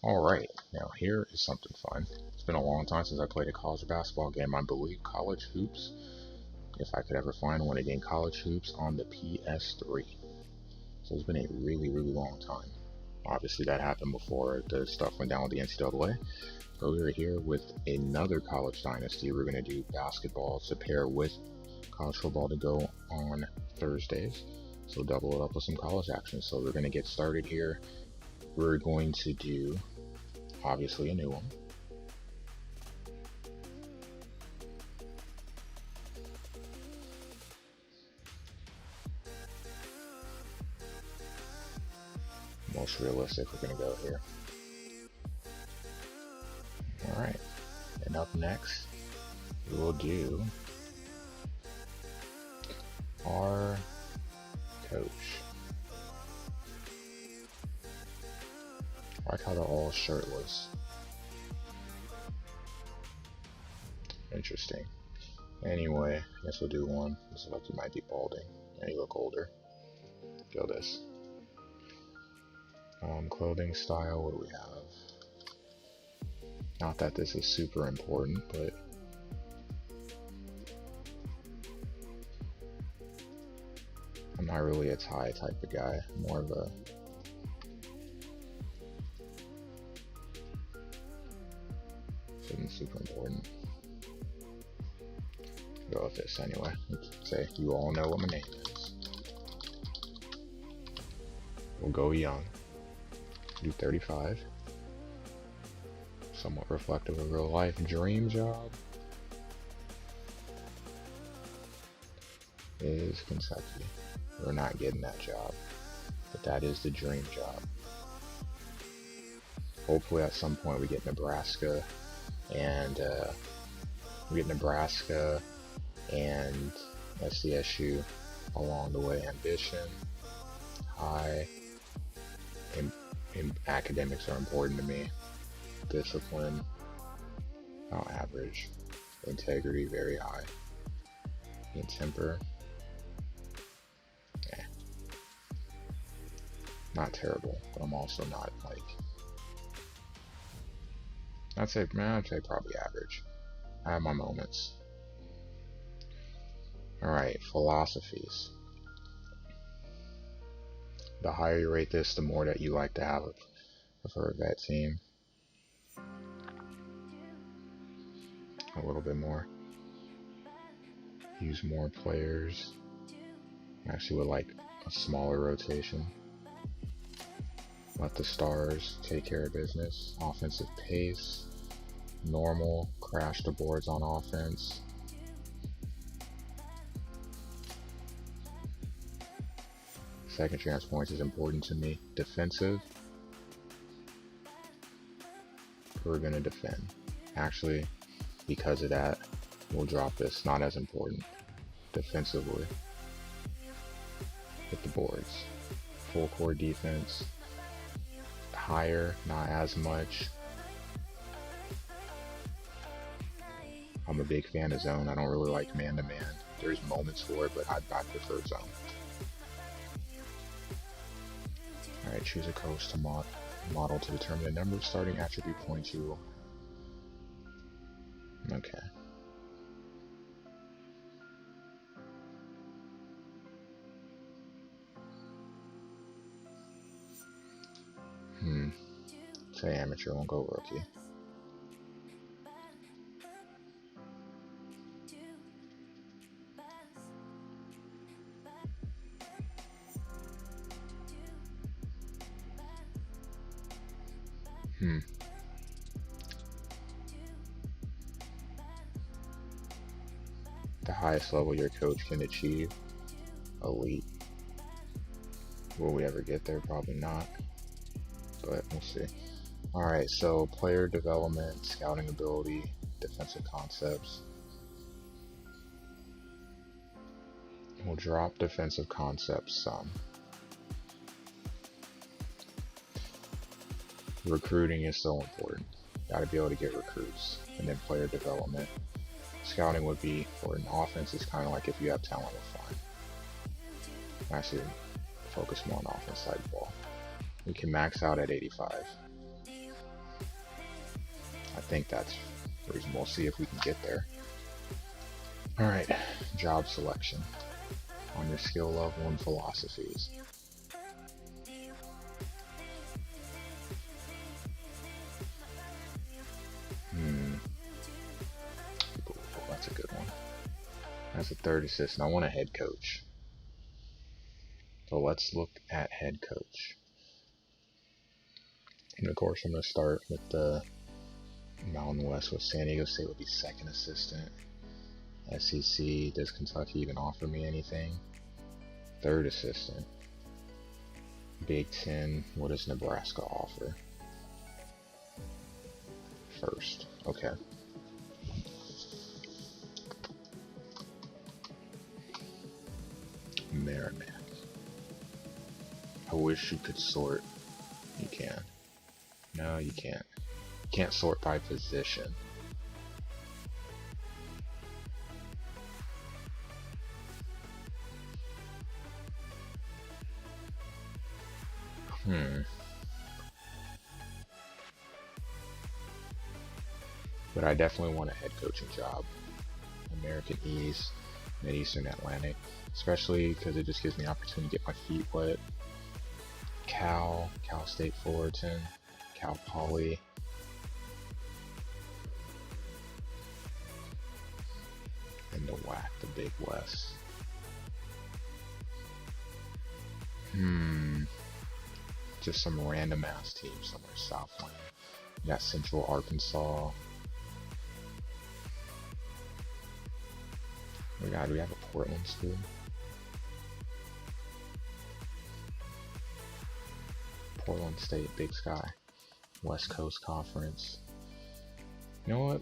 Alright, now here is something fun. It's been a long time since I played a college basketball game. I believe College Hoops, if I could ever find one again, College Hoops on the PS3. So it's been a really long time. Obviously that happened before the stuff went down with the NCAA. But we're here with another college dynasty. We're going to do basketball to pair with college football to go on Thursdays. So double it up with some college action. So we're going to get started here. We're going to do, obviously, a new one. Most realistic, we're going to go here. Alright, and up next, we will do our coach. I like how they're all shirtless. Interesting. Anyway, I guess we'll do one. Looks like you might be balding. And you look older. Go this. Clothing style, what do we have? Not that this is super important, but I'm not really a tie type of guy. More of a isn't super important. Go with this anyway. Let's say you all know what my name is. We'll go young. Do 35. Somewhat reflective of real life. Dream job is Kentucky. We're not getting that job, but that is the dream job. Hopefully at some point we get Nebraska and SDSU along the way. Ambition, high, and academics are important to me. Discipline, about average. Integrity, very high. And temper, not terrible, but I'm also not like, I'd say probably average. I have my moments. Alright, philosophies. The higher you rate this, the more that you like to have for a vet team. A little bit more. Use more players. Actually would like a smaller rotation. Let the stars take care of business. Offensive pace. Normal. Crash the boards on offense. Second chance points is important to me. Defensive. We're going to defend. Actually, because of that, we'll drop this. Not as important. Defensively. Hit the boards. Full court defense. Higher, not as much. I'm a big fan of zone. I don't really like man-to-man. There's moments for it, but I prefer zone. Alright, choose a coach to model to determine the number of starting attribute points you will. Okay. Say amateur, won't go rookie. The highest level your coach can achieve. Elite. Will we ever get there? Probably not. But we'll see. Alright, so player development, scouting ability, defensive concepts. We'll drop defensive concepts some. Recruiting is so important. Gotta be able to get recruits. And then player development. Scouting would be, for an offense, it's kind of like if you have talent, we're fine. Actually, focus more on offense side of the ball. We can max out at 85. I think that's reasonable. We'll see if we can get there. Alright, job selection. On your skill level and philosophies. That's a good one. That's a third assistant. I want a head coach. So let's look at head coach. And of course, I'm going to start with the Mountain West, with San Diego State would be second assistant. SEC, does Kentucky even offer me anything? Third assistant. Big Ten, what does Nebraska offer? First, okay. Merrimack. I wish you could sort. You can. No, you can't. You can't sort by position. But I definitely want a head coaching job. American East, Mid-Eastern Atlantic, especially because it just gives me an opportunity to get my feet wet. Cal State Fullerton, Cal Poly. And the WAC, the Big West. Just some random ass team somewhere Southland. You got Central Arkansas. Oh God, do we have a Portland school? Portland State, Big Sky, West Coast Conference. You know what?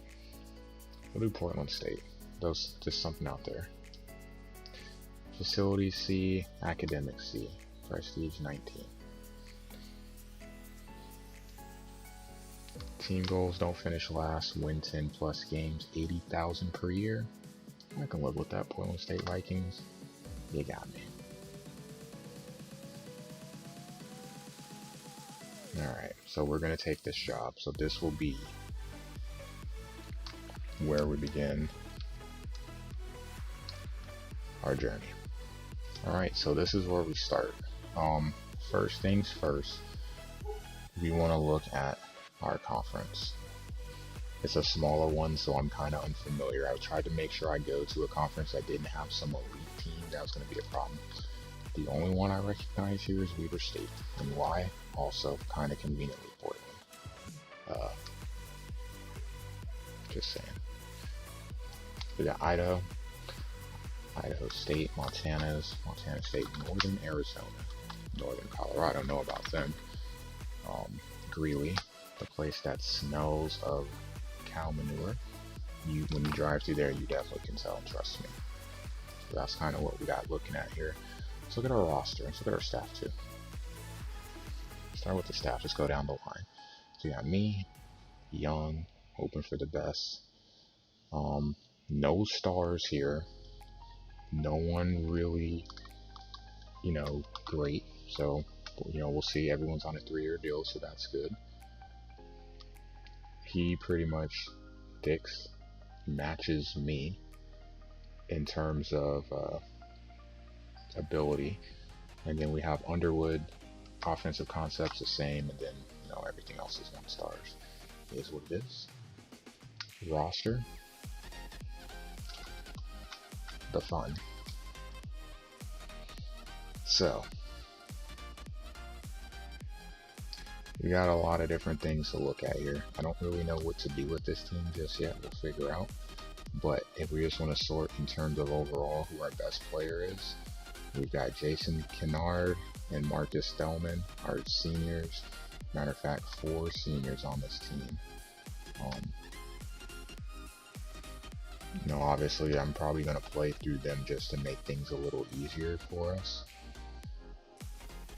We'll do Portland State. Those, just something out there. Facility C, Academic C, Prestige 19. Team goals: don't finish last, win 10 plus games, 80,000 per year. I can live with that. Portland State Vikings, you got me. Alright, so we're going to take this job. So this will be where we begin our journey. Alright, so this is where we start. First things first, we want to look at our conference. It's a smaller one, so I'm kind of unfamiliar. I tried to make sure I go to a conference that didn't have some elite team. That was going to be a problem. The only one I recognize here is Weber State. And why? Also, kind of conveniently Portland. Just saying. We got Idaho State, Montana State, Northern Arizona, Northern Colorado, know about them. Greeley, the place that smells of cow manure. When you drive through there, you definitely can tell, trust me. So that's kind of what we got looking at here. Let's look at our roster. Let's look at our staff too. Start with the staff. Just go down the line. So you got me, young, hoping for the best. No stars here. No one really, great. So, we'll see. Everyone's on a 3-year deal, so that's good. He pretty much matches me in terms of ability. And then we have Underwood, offensive concepts the same, and then everything else is 1 stars. It is what it is. Roster, the fun. So we got a lot of different things to look at here. I don't really know what to do with this team just yet. We'll figure out. But if we just want to sort in terms of overall who our best player is, we've got Jason Kennard and Marcus Stellman, our seniors. Matter of fact, 4 seniors on this team. Obviously I'm probably going to play through them just to make things a little easier for us.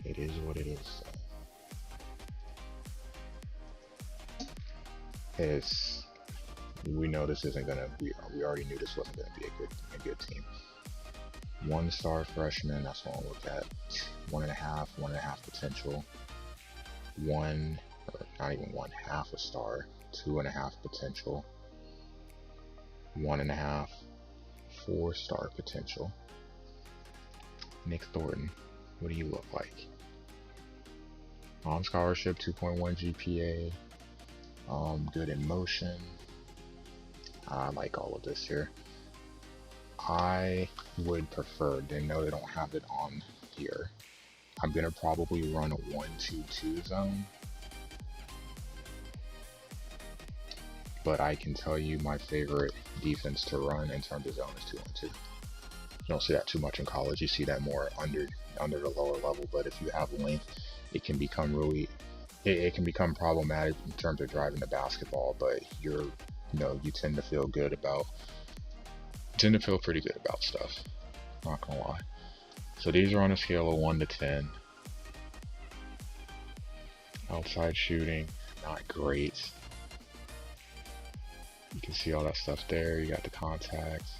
It is what it is. We know this isn't gonna. We already knew this wasn't gonna be a good team. 1-star freshman. That's what I'll look at. 1.5 potential. 1, or not even 1/2 a star. 2.5 potential, 1.5 4-star potential. Nick Thornton, what do you look like? On scholarship, 2.1 GPA, good in motion. I like all of this here. I would prefer, they know they don't have it on here. I'm gonna probably run a 1-2-2 zone, but I can tell you my favorite defense to run in terms of zone is 2-1-2. You don't see that too much in college. You see that more under the lower level, but if you have length, it can become it can become problematic in terms of driving the basketball, but you tend to feel pretty good about stuff. Not gonna lie. So these are on a scale of 1 to 10. Outside shooting, not great. You can see all that stuff there. You got the contacts.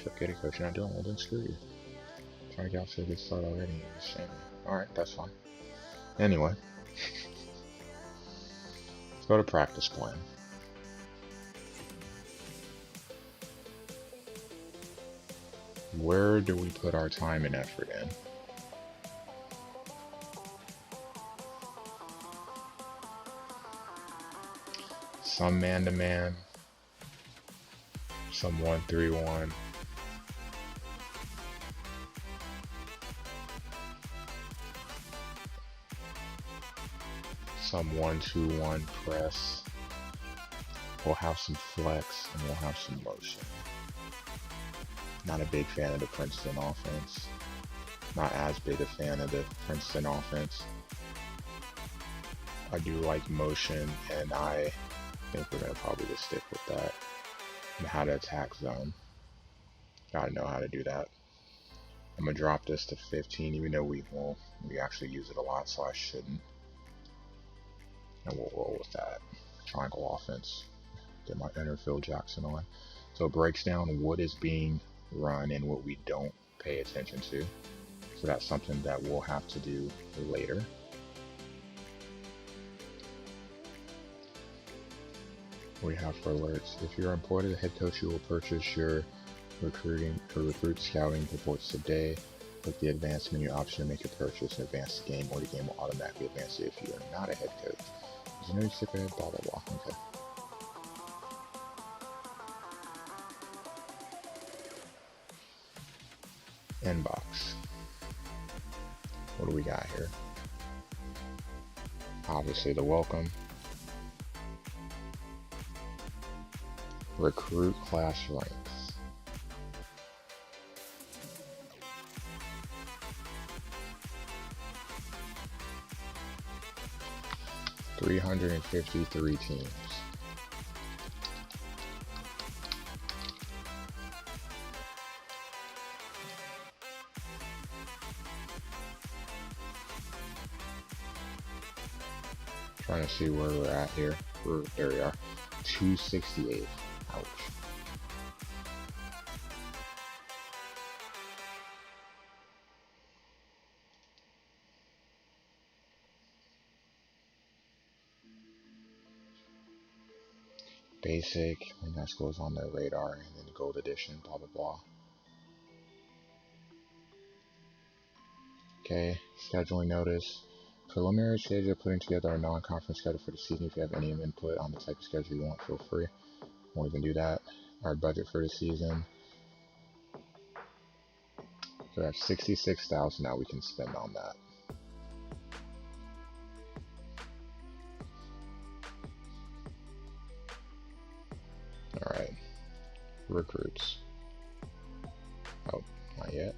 Forget it, coach. You're not doing well, then screw you. Trying to get off to a good start already. Alright, that's fine. Anyway, let's go to practice plan. Where do we put our time and effort in? Some man-to-man, some 1-3-1. Some 1-2-1 press. We'll have some flex and we'll have some motion. Not a big fan of the Princeton offense. Not as big a fan of the Princeton offense. I do like motion, and I think we're going to probably just stick with that. And how to attack zone. Gotta know how to do that. I'm going to drop this to 15, even though we actually use it a lot, so I shouldn't. And we'll roll with that. Triangle offense. Get my inner Phil Jackson on. So it breaks down what is being run and what we don't pay attention to. So that's something that we'll have to do later. We have for alerts. If you're employed as a head coach, you will purchase your recruit scouting reports today. Click the advanced menu option to make a purchase and advance the game, or the game will automatically advance it if you are not a head coach. Did you know you skip ahead? Blah blah blah. Okay. Inbox. What do we got here? Obviously the welcome. Recruit class ranks. $353 teams. Trying to see where we're at here. There we are. 268. Ouch. Basic, and that goes on the radar, and then gold edition, blah blah blah. Okay, scheduling notice. Preliminary schedule, putting together a non-conference schedule for the season. If you have any input on the type of schedule you want, feel free. Won't even do that. Our budget for the season. So we have $66,000 now we can spend on that. Alright. Recruits. Oh, not yet.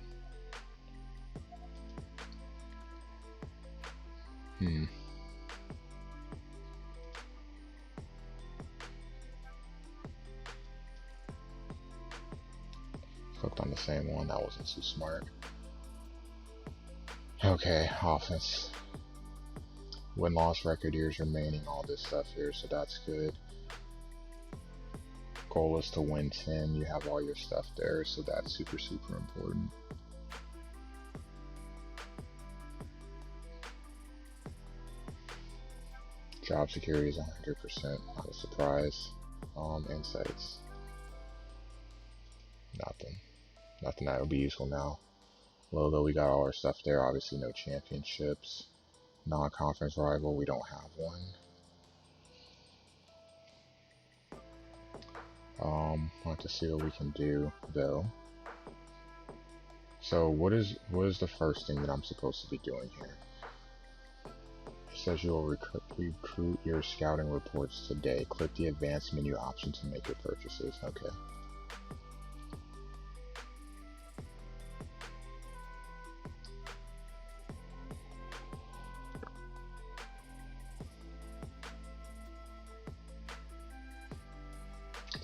Clicked on the same one. That wasn't too smart. Okay, offense. Win-loss record years remaining, all this stuff here, so that's good. Goal is to win 10. You have all your stuff there, so that's super, super important. Job security is 100%, not a surprise. Insights. Nothing that will be useful now. Logo, we got all our stuff there. Obviously, no championships. Non-conference rival, we don't have one. Want to see what we can do though. So what is the first thing that I'm supposed to be doing here? It says you will recruit your scouting reports today. Click the advanced menu option to make your purchases. Okay.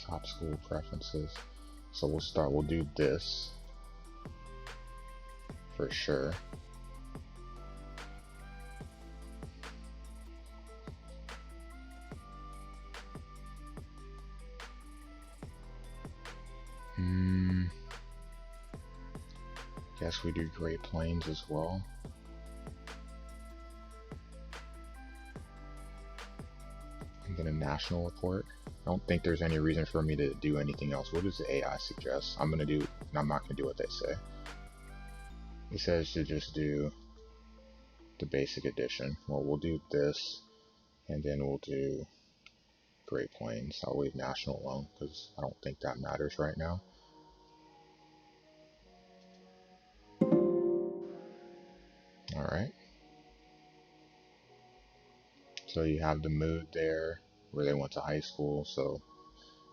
Top school preferences. So we'll do this for sure. Guess we do Great Plains as well. And then a national report. I don't think there's any reason for me to do anything else. What does the AI suggest? I'm not gonna do what they say. It says to just do the basic edition. Well, we'll do this, and then we'll do Great Plains. I'll leave national alone because I don't think that matters right now. Alright. So you have the mood there, where they went to high school, so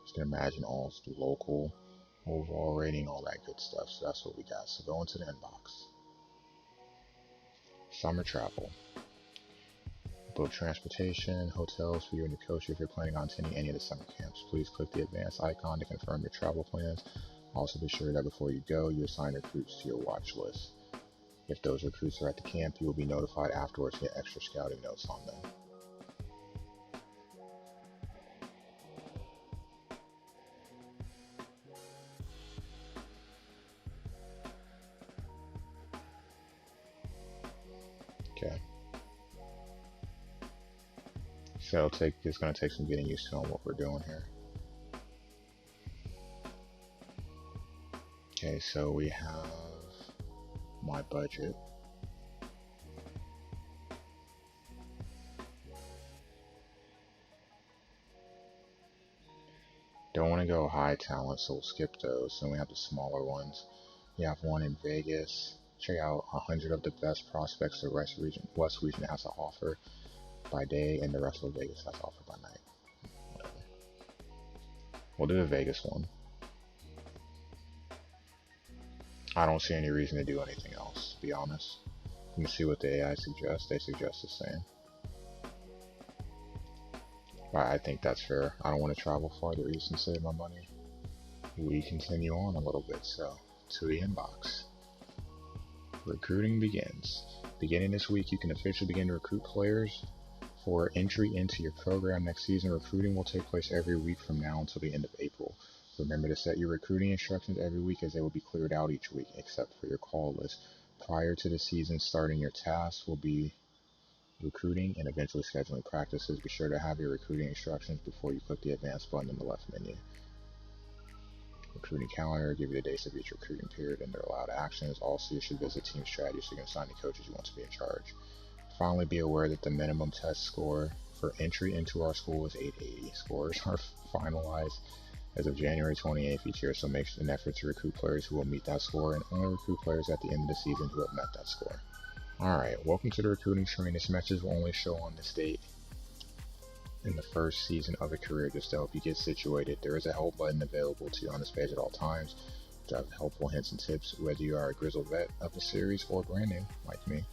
you can imagine all the local, overall rating, all that good stuff. So that's what we got. So go into the inbox. Summer travel. Book transportation, hotels for you and your coach if you're planning on attending any of the summer camps. Please click the advanced icon to confirm your travel plans. Also be sure that before you go, you assign recruits to your watch list. If those recruits are at the camp, you will be notified afterwards to get extra scouting notes on them. Okay. So it's going to take some getting used to on what we're doing here. Okay, so we have my budget. Don't want to go high talent, so we'll skip those. Then we have the smaller ones. We have one in Vegas. Check out 100 of the best prospects the West region has to offer by day, and the rest of Vegas has to offer by night. Whatever. We'll do the Vegas one. I don't see any reason to do anything else, to be honest. Let me see what the AI suggests. They suggest the same. But I think that's fair. I don't want to travel farther east and save my money. We continue on a little bit, so to the inbox. Recruiting begins. Beginning this week, you can officially begin to recruit players for entry into your program next season. Recruiting will take place every week from now until the end of April. Remember to set your recruiting instructions every week, as they will be cleared out each week, except for your call list. Prior to the season starting, your tasks will be recruiting and eventually scheduling practices. Be sure to have your recruiting instructions before you click the advanced button in the left menu. Recruiting calendar, give you the dates of each recruiting period and their allowed actions. Also, you should visit team strategy so you can assign the coaches you want to be in charge. Finally, be aware that the minimum test score for entry into our school is 880. Scores are finalized as of January 28th each year, so make an effort to recruit players who will meet that score, and only recruit players at the end of the season who have met that score. Alright, welcome to the recruiting screen. This message will only show on this date in the first season of a career, just to help you get situated. There is a help button available to you on this page at all times to have helpful hints and tips, whether you are a grizzled vet of the series or brand new, like me.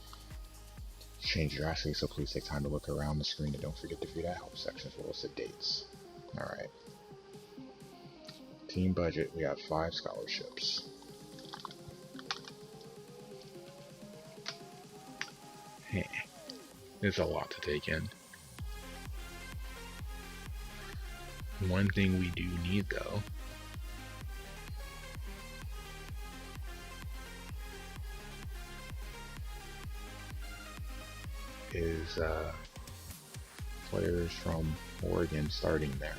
Change drastically, so please take time to look around the screen and don't forget to view that help section as well as the dates. Alright. Team budget, we have 5 scholarships. It's a lot to take in. One thing we do need, though, is players from Oregon starting there.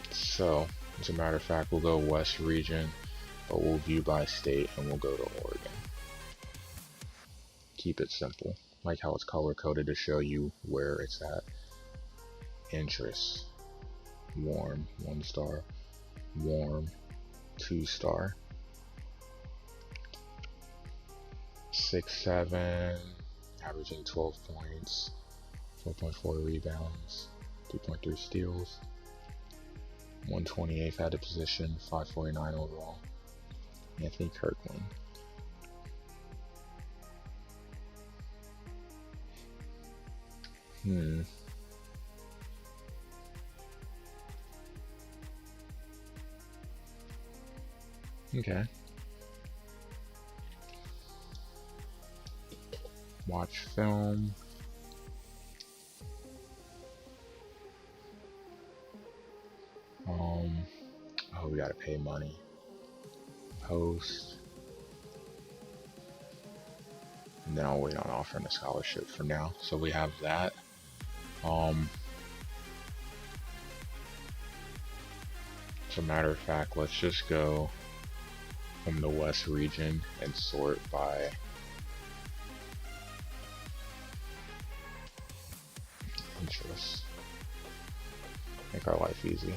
So, as a matter of fact, we'll go West Region, but we'll view by state and we'll go to Oregon. Keep it simple, like how it's color coded to show you where it's at. Interest, warm, 1 star, warm, 2 star, 6'7", averaging 12 points, 4.4 rebounds, 2.3 steals, 128th at a position, 549 overall. Anthony Kirkland. Okay. Watch film. Oh, we gotta pay money. Post. And then I'll wait on offering a scholarship for now. So we have that. As a matter of fact, let's just go from the West region and sort by interest. Make our life easy.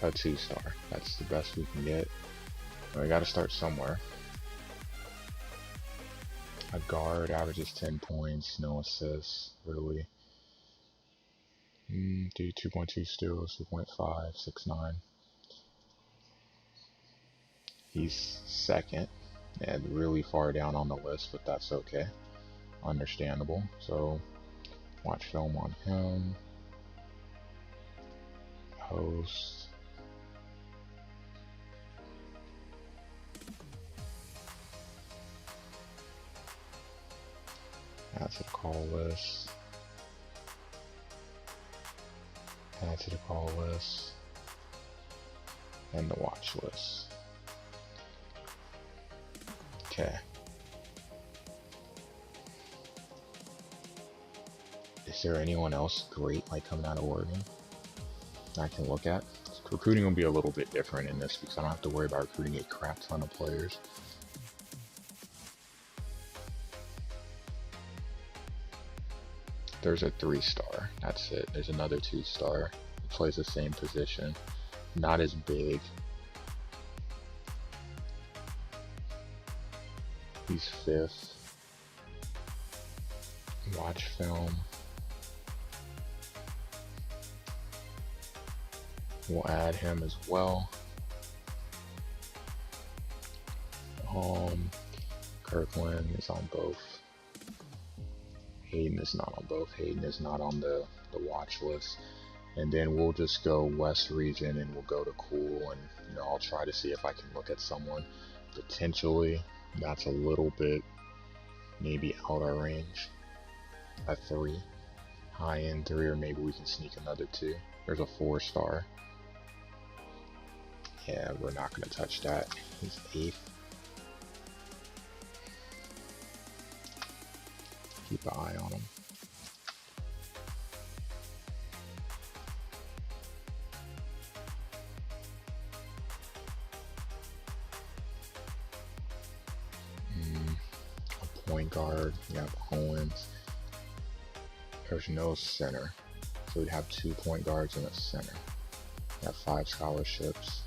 A 2 star. That's the best we can get. We gotta start somewhere. A guard averages 10 points, no assists, really. 2.2 steals, 2.5, 6'9". He's second and really far down on the list, but that's okay. Understandable. So, watch film on him. Host. Add to the call list. Add to the call list. And the watch list. Okay. Is there anyone else great like coming out of Oregon I can look at? Recruiting will be a little bit different in this because I don't have to worry about recruiting a crap ton of players. There's a 3 star. That's it. There's another 2 star. He plays the same position. Not as big. He's 5th. Watch film. We'll add him as well. Kirkland is on both. Hayden is not on both. Hayden is not on the watch list. And then we'll just go West region and we'll go to Cool, and I'll try to see if I can look at someone potentially that's a little bit maybe out our range. A 3, high end 3, or maybe we can sneak another 2. There's a 4 star. Yeah, we're not going to touch that. He's 8th. Keep an eye on him. A point guard. You have Owens. There's no center. So we'd have 2 point guards and a center. We have 5 scholarships.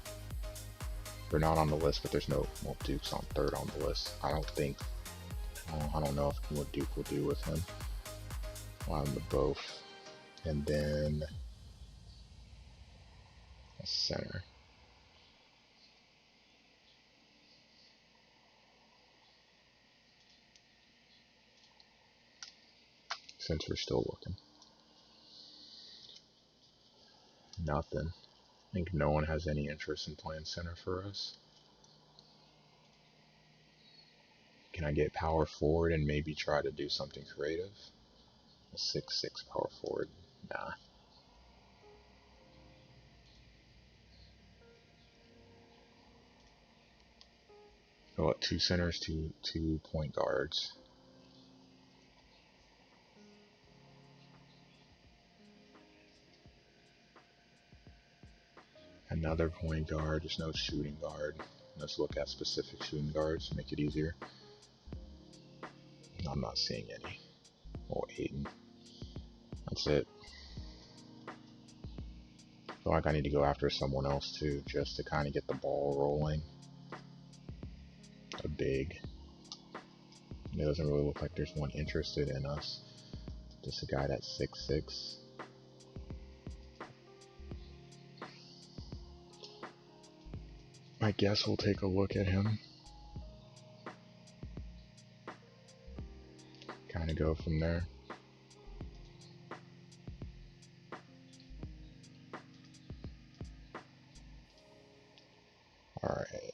They're not on the list, but there's no, well, Duke's on 3rd on the list. I don't know what Duke will do with him. On the both. And then a center. Since we're still looking. Nothing. I think no one has any interest in playing center for us. Can I get power forward and maybe try to do something creative? A 6'6" power forward. Nah. So what, 2 centers, two point guards. Another point guard, there's no shooting guard. Let's look at specific shooting guards, make it easier. I'm not seeing any. Oh, Aiden. That's it. I feel like I need to go after someone else too, just to kind of get the ball rolling. A big. It doesn't really look like there's one interested in us. Just a guy that's 6'6". I guess we'll take a look at him. Kind of go from there. Alright.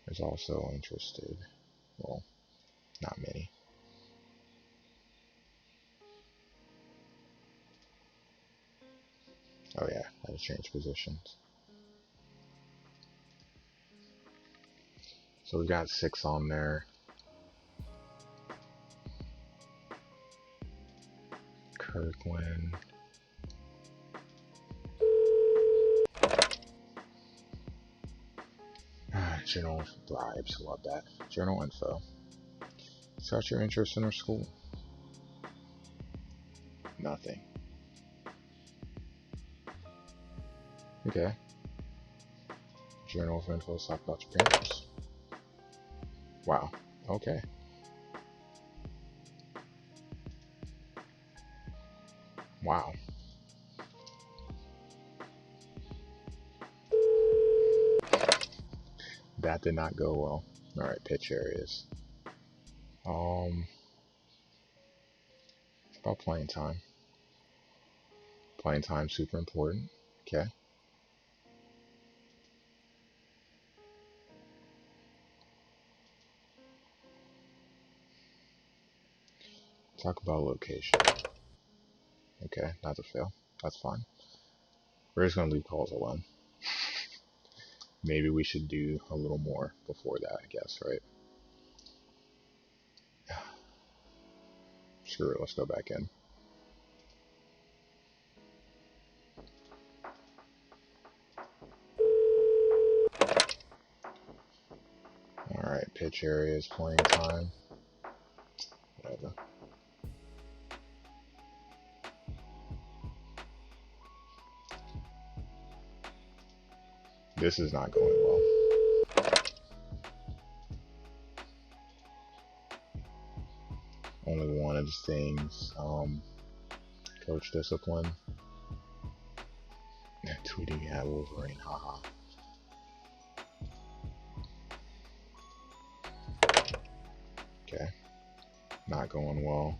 There's also interested. Well, not many. Oh yeah, I just changed positions. So we got 6 on there. Kirkland. General bribes, love that. Journal info. Such your interest in our school. Nothing. Okay. Journal of info, talk about your parents. Wow. Okay. Wow. That did not go well. Alright, pitch areas. It's about playing time. Playing time super important. Okay. Talk about location. Okay, that's a fail. That's fine. We're just gonna leave calls alone. Maybe we should do a little more before that, I guess, right? Screw it, let's go back in. Alright, pitch areas, playing time. Whatever. This is not going well. Only one of the things. Coach discipline. Tweeting at Wolverine, haha. Okay. Not going well.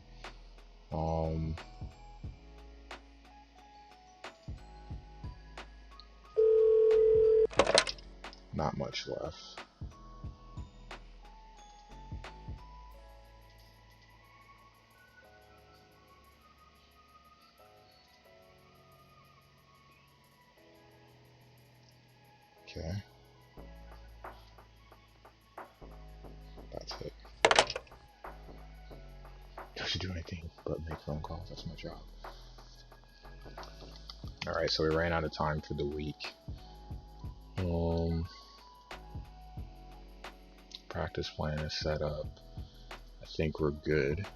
Not much left. Okay. That's it. I should do anything but make phone calls. That's my job. Alright, so we ran out of time for the week. Practice plan is set up. I think we're good.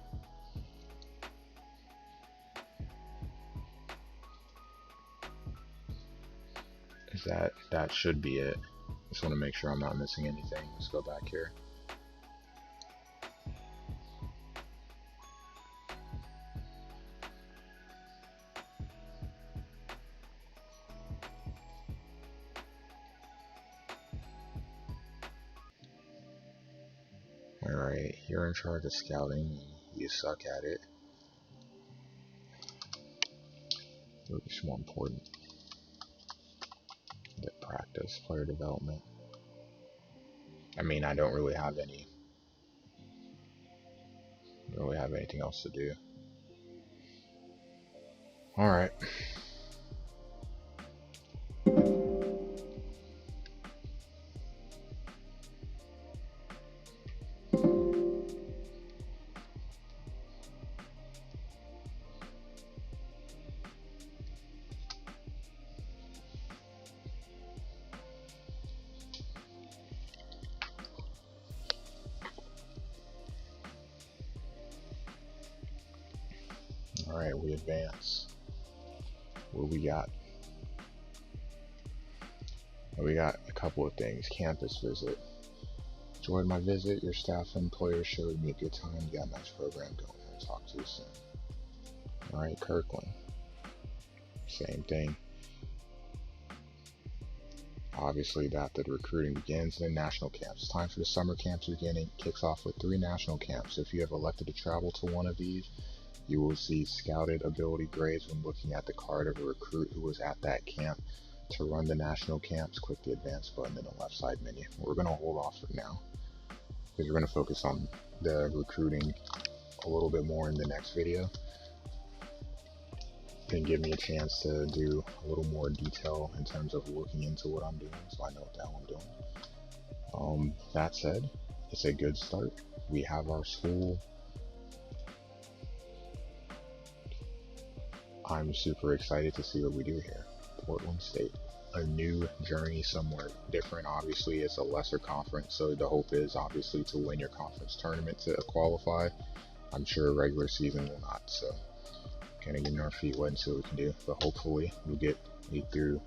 That should be it. Just want to make sure I'm not missing anything. Let's go back here. Alright, you're in charge of scouting. You suck at it. It's more important. Get practice, player development. I mean, I don't really have anything else to do. All right. All right, we advance. What we got? We got a couple of things. Campus visit. Enjoyed my visit. Your staff and players showed me a good time. You got a nice program going there. Talk to you soon. All right, Kirkland. Same thing. Obviously, that the recruiting begins, then national camps. Time for the summer camps beginning. Kicks off with 3 national camps. If you have elected to travel to one of these, you will see scouted ability grades when looking at the card of a recruit who was at that camp. To run the national camps, click the advance button in the left side menu. We're going to hold off for now because we're going to focus on the recruiting a little bit more in the next video. And give me a chance to do a little more detail in terms of looking into what I'm doing, so I know what the hell I'm doing. That said, it's a good start. We have our school. I'm super excited to see what we do here. Portland State, a new journey somewhere different. Obviously, it's a lesser conference, so the hope is obviously to win your conference tournament to qualify. I'm sure regular season will not, so kind of getting our feet wet and see what we can do. But hopefully, we'll get through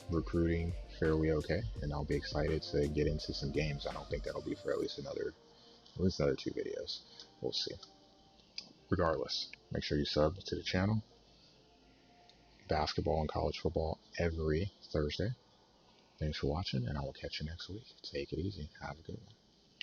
recruiting fairly okay, and I'll be excited to get into some games. I don't think that'll be for at least another 2 videos. We'll see. Regardless, make sure you sub to the channel. Basketball and college football every Thursday. Thanks for watching, and I will catch you next week. Take it easy. Have a good one.